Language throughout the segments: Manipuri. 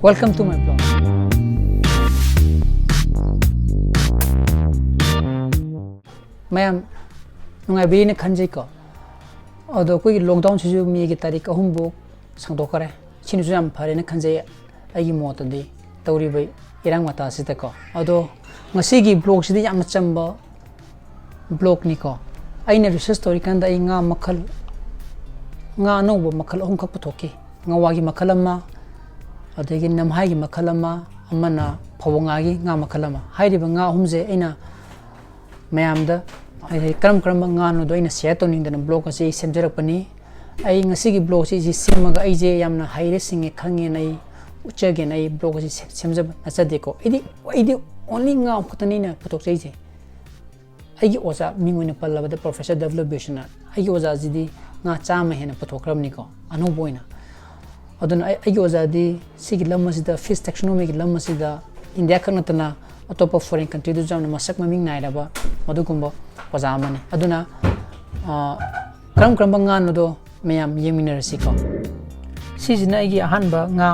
Welcome to my blog. Mayam nungai bini khanjai ko ado koi lockdown chu mi gi tarik ahum bu sangdo kare chinu ju am phare na khanjai agi mot di tawri bai irang mata sita ko ado ngasi gi blog sidi yam chamba blog ni ko aina research story kan da nga makhal nga no bo makhal ahum khak puthoki nga wagi makhal amma adegi namhai gi makhal amma amana phawanga gi nga makhal amma hairi ba nga ahum je aina mayam da ai karam nga no do ina share to ning da blog ase semjarak pani ai ngasi gi blog si semaga ai je yamna haire singe khange nai uchage nai blog si semjab acha deko idi only nga khutani na putok sei je ai gi oza mingone pallaba da professor development ai gi oza jidi nga chama hena puthokram ni ko anu boina adun ai gi oza di sigi lamasi da fish taxonomy gi lamasi da india khanatana atopa foreign country du jamna masak maming nairaba madugumba pajamani aduna kram nga no do mayam yeminar siko sijina igi ahanba nga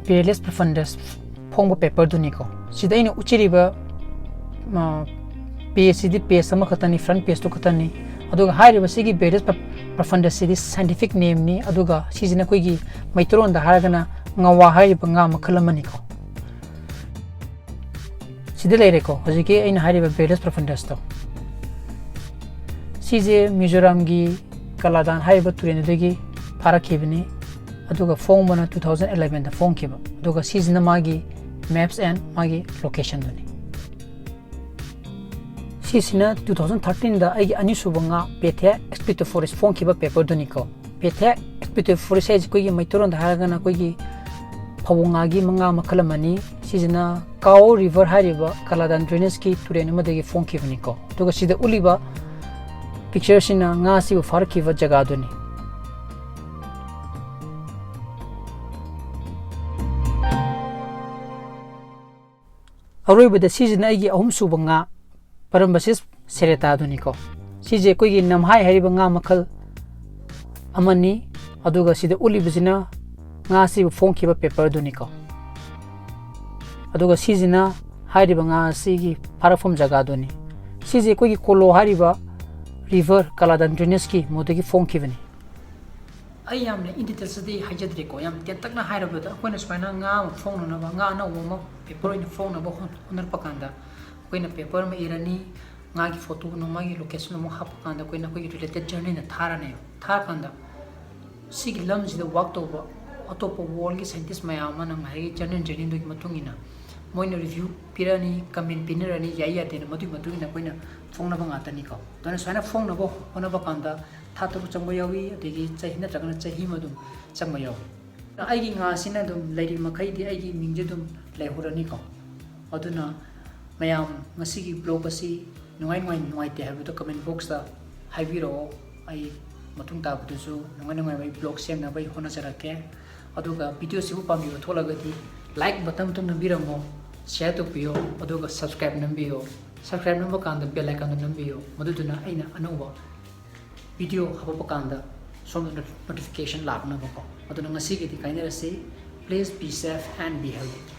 peerless profundus phongba paper du niko sida ina uchiriba PhD page sama khatani front page to khatani aduga hairiba sigi peerless profundus sidi scientific name ni aduga sijina koigi maitron da haragana nga wa hairiba nga makhalamani ko sida leireko hojiki aina hairiba peerless profundus to CJ Mizoram gi Kaladan haiba turenedegi parakibni aduga phone bana 2011 da phone kiba aduga season magi maps and magi location doni season 2013 da agi ani subanga pethe expected forest phone kiba paper doni ko pethe expected forest age ko gi maitoron da haragana ko gi phawunga gi manga makhalamani season Kao river hariba Kaladan drainage ki turenedegi phone kibni ko aduga sida uliba picture sina nga si farki wa jaga duni aroi bada season agi ahum suba nga parambasis sereta duni ko sije koi gi namhai hariba nga makhal amani aduga sida uli bizina nga si phone ba paper duni ko aduga season hariba nga si gi parafom jaga duni sije koi gi kolo hariba river Kaladan drainage ki modegi phone kibani ai yamne in details di hajadre ko yam tentakna hairabada koina spaina nga phone na ba nga na wo paper in phone na ba honar pakanda koina paper ma irani nga gi photo no ma gi location mo hap pakanda koina ko related journey na thara ne tha kanda sig lam ji da walk to ba atopo world gi scientist mayam na ngai journey do gi matungina moina review pirani comment pinarani yaya de na matungina koina phone na ba ngata ni ko dona saina phone na bo ona ba kanda thatu changba yawi adegi chahina chagana chahi madum changba yaw ai gi nga sina dum leiri makhai di ai gi mingje dum leihurani ko aduna mayam ngasi gi blog asi nungai te habu to comment box da haibiro ai matung ta bu su nungai bai blog sem na bai hona jarake aduga video sibu pambi ba thola gati like button tum nambiramo share to piyo aduga subscribe nambiyo subscribe number kanda bell icon nambiyo maduduna aina anuwa video haba kanda som notification lakna bako aduna ngasi gi di kainera say please be safe and be healthy.